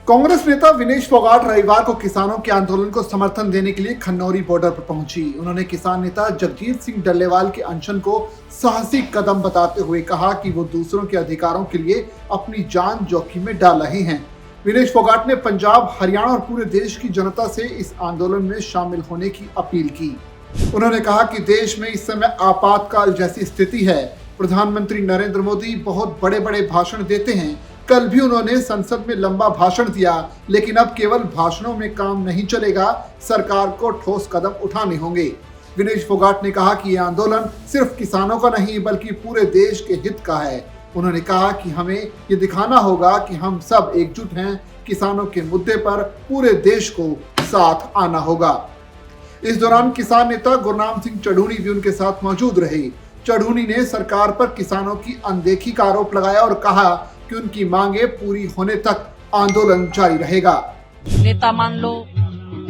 कांग्रेस नेता विनेश फोगाट रविवार को किसानों के आंदोलन को समर्थन देने के लिए खन्नौरी बॉर्डर पर पहुंची। उन्होंने किसान नेता जगजीत सिंह डल्लेवाल के अनशन को साहसिक कदम बताते हुए कहा कि वो दूसरों के अधिकारों के लिए अपनी जान जोखिम में डाल रहे हैं। विनेश फोगाट ने पंजाब, हरियाणा और पूरे देश की जनता से इस आंदोलन में शामिल होने की अपील की। उन्होंने कहा कि देश में इस समय आपातकाल जैसी स्थिति है। प्रधानमंत्री नरेंद्र मोदी बहुत बड़े बड़े भाषण देते हैं। कल भी उन्होंने संसद में लंबा भाषण दिया, लेकिन अब केवल भाषणों में काम नहीं चलेगा, सरकार को ठोस कदम उठाने होंगे। विनेश फोगाट ने कहा कि ये आंदोलन सिर्फ किसानों का नहीं बल्कि पूरे देश के हित का है। उन्होंने कहा कि हमें ये दिखाना होगा कि हम सब एकजुट हैं। किसानों के मुद्दे पर पूरे देश को साथ आना होगा। इस दौरान किसान नेता गुरनाम सिंह चढ़ूनी भी उनके साथ मौजूद रहे। चढ़ूनी ने सरकार पर किसानों की अनदेखी का आरोप लगाया और कहा कि उनकी मांगे पूरी होने तक आंदोलन जारी रहेगा। नेता मान लो,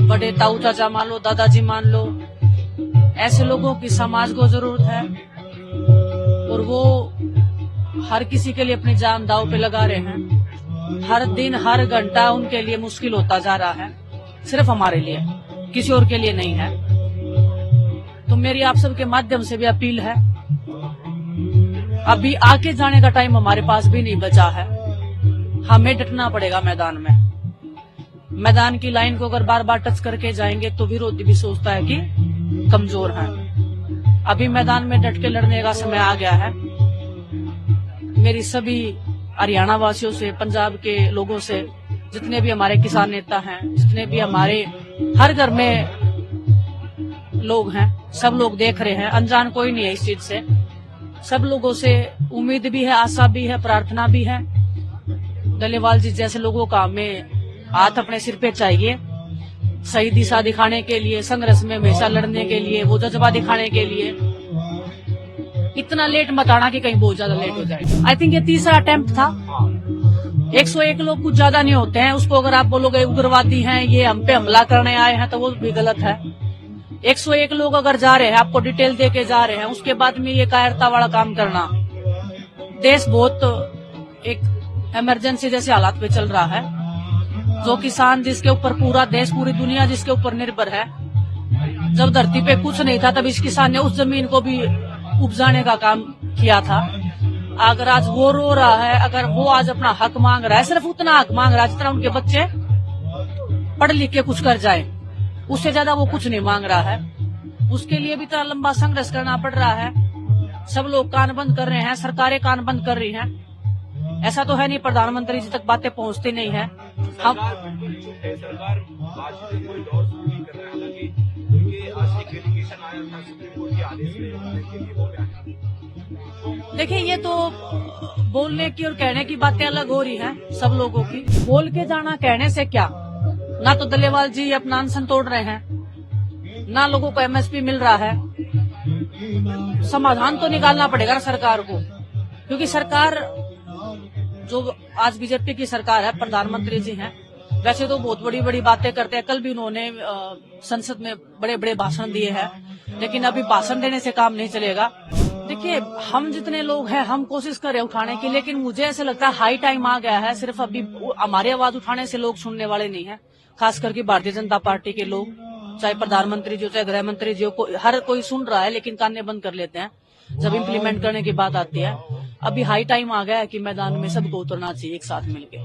बड़े ताऊ चाचा मान लो, दादाजी मान लो, ऐसे लोगों की समाज को जरूरत है और वो हर किसी के लिए अपनी जान दांव पे लगा रहे हैं। हर दिन हर घंटा उनके लिए मुश्किल होता जा रहा है, सिर्फ हमारे लिए, किसी और के लिए नहीं है। तो मेरी आप सबके माध्यम से भी अपील है, अभी आके जाने का टाइम हमारे पास भी नहीं बचा है। हमें डटना पड़ेगा मैदान में। मैदान की लाइन को अगर बार बार टच करके जाएंगे तो विरोधी भी सोचता है कि कमजोर है। अभी मैदान में डट के लड़ने का समय आ गया है। मेरी सभी हरियाणा वासियों से, पंजाब के लोगों से, जितने भी हमारे किसान नेता हैं, जितने भी हमारे हर घर में लोग हैं, सब लोग देख रहे हैं, अनजान कोई नहीं है इस चीज से। सब लोगों से उम्मीद भी है, आशा भी है, प्रार्थना भी है। डल्लेवाल जी जैसे लोगों का हमें हाथ अपने सिर पे चाहिए, सही दिशा दिखाने के लिए, संघर्ष में हमेशा लड़ने के लिए, वो जज्बा दिखाने के लिए। इतना लेट मत आना कि कहीं बहुत ज्यादा लेट हो जाए। आई थिंक ये तीसरा अटेम्प्ट था। 101 लोग कुछ ज्यादा नहीं होते हैं। उसको अगर आप बोलोगे उग्रवादी हैं, ये हम पे हमला करने आए हैं, तो वो भी गलत है। 101 लोग अगर जा रहे हैं, आपको डिटेल दे के जा रहे हैं, उसके बाद में ये कायरता वाला काम करना। देश बहुत एक इमरजेंसी जैसे हालात पे चल रहा है। जो किसान जिसके ऊपर पूरा देश, पूरी दुनिया जिसके ऊपर निर्भर है, जब धरती पे कुछ नहीं था तब इस किसान ने उस जमीन को भी उपजाने का काम किया था। अगर आज वो रो रहा है, अगर वो आज अपना हक मांग रहा है, सिर्फ उतना हक मांग रहा है जितना उनके बच्चे पढ़ लिख के कुछ कर जाए, उससे ज्यादा वो कुछ नहीं मांग रहा है। उसके लिए भी इतना लंबा संघर्ष करना पड़ रहा है। सब लोग कान बंद कर रहे हैं, सरकारें कान बंद कर रही हैं। ऐसा तो है नहीं प्रधानमंत्री जी तक बातें पहुंचती नहीं है। हम देखिए, ये तो बोलने की और कहने की बातें अलग हो रही हैं सब लोगों की। बोल के जाना, कहने से क्या। ना तो डल्लेवाल जी अपना अनशन तोड़ रहे हैं, ना लोगों को एमएसपी मिल रहा है। समाधान तो निकालना पड़ेगा ना सरकार को, क्योंकि सरकार जो आज बीजेपी की सरकार है, प्रधानमंत्री जी हैं, वैसे तो बहुत बड़ी बड़ी बातें करते हैं। कल भी उन्होंने संसद में बड़े बड़े भाषण दिए हैं, लेकिन अभी भाषण देने से काम नहीं चलेगा। देखिए, हम जितने लोग हैं, हम कोशिश कर रहे हैं उठाने की, लेकिन मुझे ऐसे लगता है हाई टाइम आ गया है। सिर्फ अभी हमारी आवाज उठाने से लोग सुनने वाले नहीं है। खास करके भारतीय जनता पार्टी के लोग, चाहे प्रधानमंत्री जी हो, चाहे गृह मंत्री जी हो, हर कोई सुन रहा है लेकिन कान बंद कर लेते हैं जब इम्प्लीमेंट करने की बात आती है। अभी हाई टाइम आ गया है कि मैदान में सबको उतरना चाहिए एक साथ मिलके।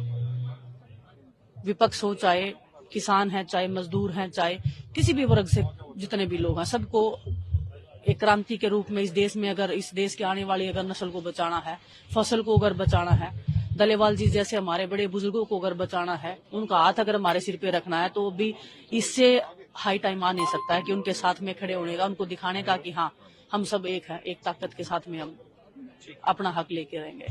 विपक्ष हो, चाहे किसान है, चाहे मजदूर हैं, चाहे किसी भी वर्ग से जितने भी लोग हैं, सबको एक क्रांति के रूप में इस देश में, अगर इस देश की आने वाली अगर नस्ल को बचाना है, फसल को अगर बचाना है, डल्लेवाल जी जैसे हमारे बड़े बुजुर्गों को अगर बचाना है, उनका हाथ अगर हमारे सिर पे रखना है, तो भी इससे हाई टाइम आ नहीं सकता है कि उनके साथ में खड़े होने का, उनको दिखाने का कि हाँ, हम सब एक हैं, एक ताकत के साथ में हम अपना हक लेके रहेंगे।